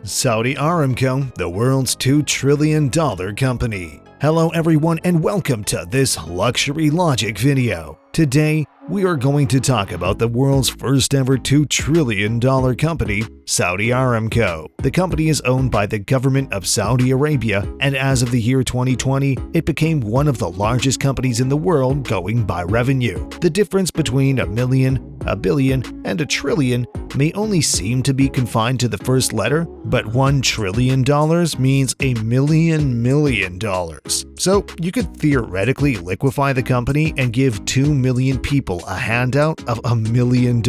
Saudi Aramco, the world's $2 trillion company. Hello everyone and welcome to this Luxury Logic video. Today, we are going to talk about the world's first ever $2 trillion company, Saudi Aramco. The company is owned by the government of Saudi Arabia, and as of the year 2020, it became one of the largest companies in the world going by revenue. The difference between a million, a billion, and a trillion may only seem to be confined to the first letter, but $1 trillion means $1 million. So you could theoretically liquefy the company and give 2 million people a handout of $1 million.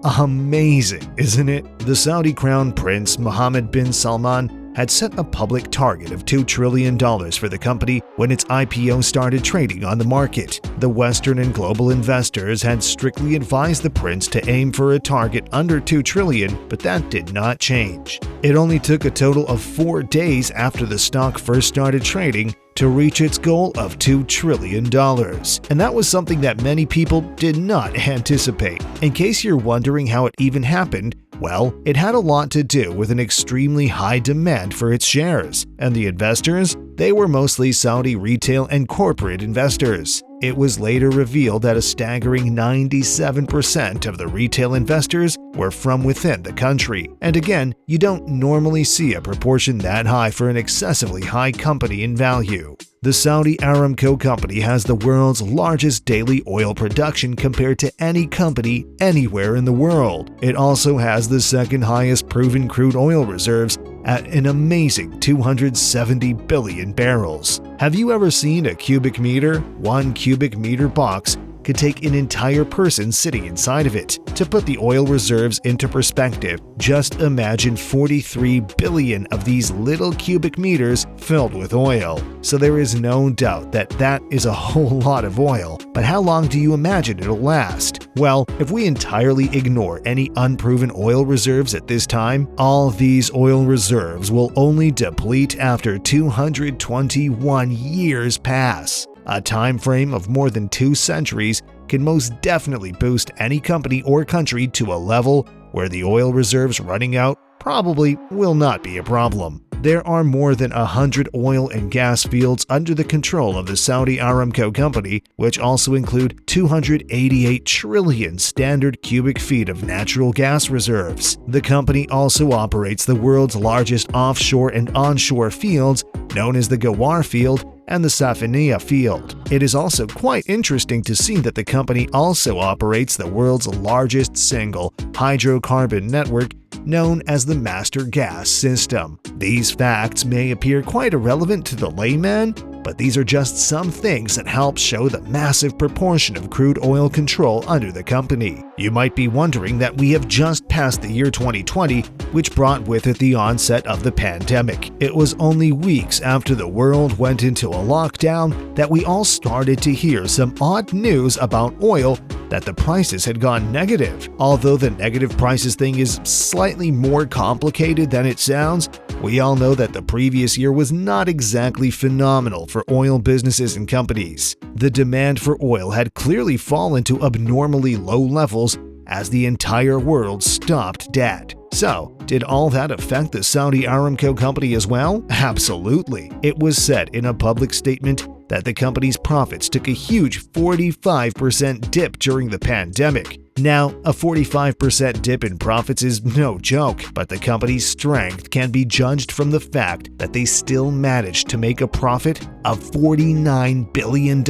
Amazing, isn't it? The Saudi Crown Prince Mohammed bin Salman had set a public target of $2 trillion for the company when its IPO started trading on the market. The Western and global investors had strictly advised the prince to aim for a target under $2 trillion, but that did not change. It only took a total of 4 days after the stock first started trading to reach its goal of $2 trillion. And that was something that many people did not anticipate. In case you're wondering how it even happened, well, it had a lot to do with an extremely high demand for its shares, and the investors, they were mostly Saudi retail and corporate investors. It was later revealed that a staggering 97% of the retail investors were from within the country. And again, you don't normally see a proportion that high for an excessively high company in value. The Saudi Aramco company has the world's largest daily oil production compared to any company anywhere in the world. It also has the second highest proven crude oil reserves at an amazing 270 billion barrels. Have you ever seen a cubic meter? 1 cubic meter box could take an entire person sitting inside of it. To put the oil reserves into perspective, just imagine 43 billion of these little cubic meters filled with oil. So there is no doubt that that is a whole lot of oil. But how long do you imagine it'll last? Well, if we entirely ignore any unproven oil reserves at this time, all these oil reserves will only deplete after 221 years pass. A time frame of more than 2 centuries can most definitely boost any company or country to a level where the oil reserves running out probably will not be a problem. There are more than 100 oil and gas fields under the control of the Saudi Aramco company, which also include 288 trillion standard cubic feet of natural gas reserves. The company also operates the world's largest offshore and onshore fields, known as the Ghawar field and the Safaniya field. It is also quite interesting to see that the company also operates the world's largest single hydrocarbon network, known as the Master Gas System. These facts may appear quite irrelevant to the layman, but these are just some things that help show the massive proportion of crude oil control under the company. You might be wondering that we have just passed the year 2020, which brought with it the onset of the pandemic. It was only weeks after the world went into a lockdown that we all started to hear some odd news about oil, that the prices had gone negative. Although the negative prices thing is slightly more complicated than it sounds, we all know that the previous year was not exactly phenomenal for oil businesses and companies. The demand for oil had clearly fallen to abnormally low levels as the entire world stopped dead. So, did all that affect the Saudi Aramco company as well? Absolutely. It was said in a public statement that the company's profits took a huge 45% dip during the pandemic. Now, a 45% dip in profits is no joke, but the company's strength can be judged from the fact that they still managed to make a profit of $49 billion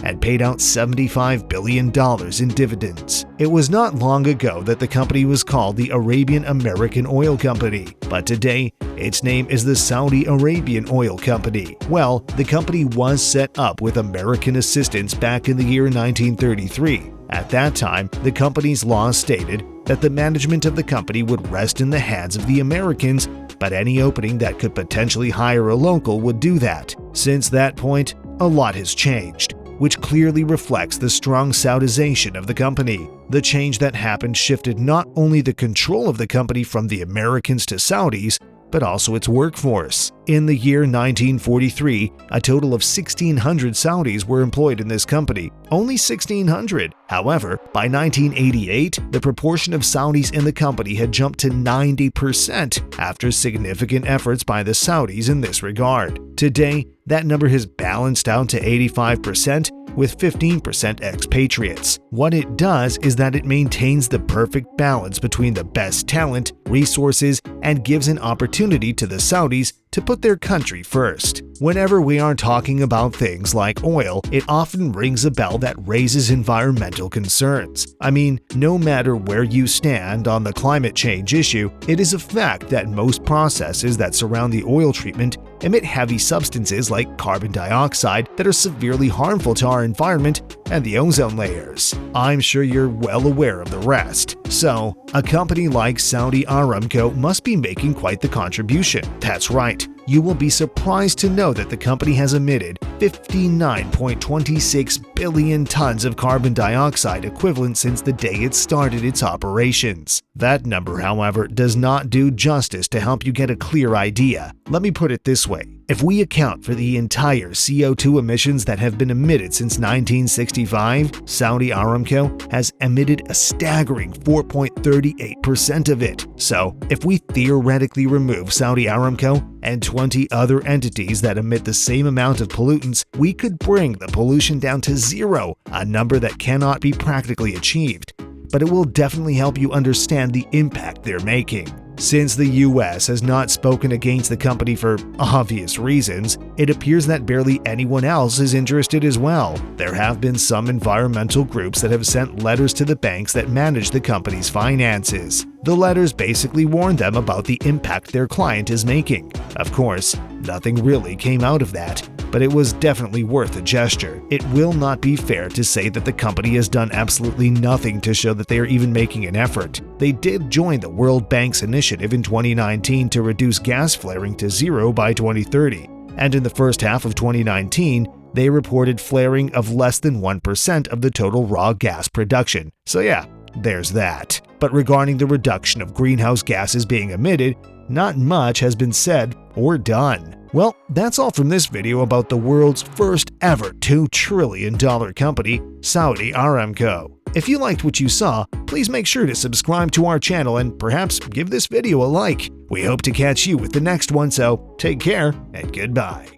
and paid out $75 billion in dividends. It was not long ago that the company was called the Arabian American Oil Company, but today its name is the Saudi Arabian Oil Company. Well, the company was set up with American assistance back in the year 1933. At that time, the company's laws stated that the management of the company would rest in the hands of the Americans, but any opening that could potentially hire a local would do that. Since that point, a lot has changed, which clearly reflects the strong Saudization of the company. The change that happened shifted not only the control of the company from the Americans to Saudis, but also its workforce. In the year 1943, a total of 1,600 Saudis were employed in this company. Only 1,600. However, by 1988, the proportion of Saudis in the company had jumped to 90% after significant efforts by the Saudis in this regard. Today, that number has balanced out to 85%, with 15% expatriates. What it does is that it maintains the perfect balance between the best talent, resources, and gives an opportunity to the Saudis to put their country first. Whenever we are talking about things like oil, it often rings a bell that raises environmental concerns. I mean, no matter where you stand on the climate change issue, it is a fact that most processes that surround the oil treatment emit heavy substances like carbon dioxide that are severely harmful to our environment and the ozone layers. I'm sure you're well aware of the rest. So, a company like Saudi Aramco must be making quite the contribution. That's right. You will be surprised to know that the company has emitted 59.26 billion tons of carbon dioxide equivalent since the day it started its operations. That number, however, does not do justice to help you get a clear idea. Let me put it this way. If we account for the entire CO2 emissions that have been emitted since 1965, Saudi Aramco has emitted a staggering 4.38% of it. So, if we theoretically remove Saudi Aramco and 20 other entities that emit the same amount of pollutants, we could bring the pollution down to zero, a number that cannot be practically achieved. But it will definitely help you understand the impact they're making. Since the US has not spoken against the company for obvious reasons, it appears that barely anyone else is interested as well. There have been some environmental groups that have sent letters to the banks that manage the company's finances. The letters basically warned them about the impact their client is making. Of course, nothing really came out of that, but it was definitely worth a gesture. It will not be fair to say that the company has done absolutely nothing to show that they are even making an effort. They did join the World Bank's initiative in 2019 to reduce gas flaring to zero by 2030, and in the first half of 2019, they reported flaring of less than 1% of the total raw gas production. So yeah, there's that. But regarding the reduction of greenhouse gases being emitted, not much has been said or done. Well, that's all from this video about the world's first ever $2 trillion company, Saudi Aramco. If you liked what you saw, please make sure to subscribe to our channel and perhaps give this video a like. We hope to catch you with the next one, so take care and goodbye.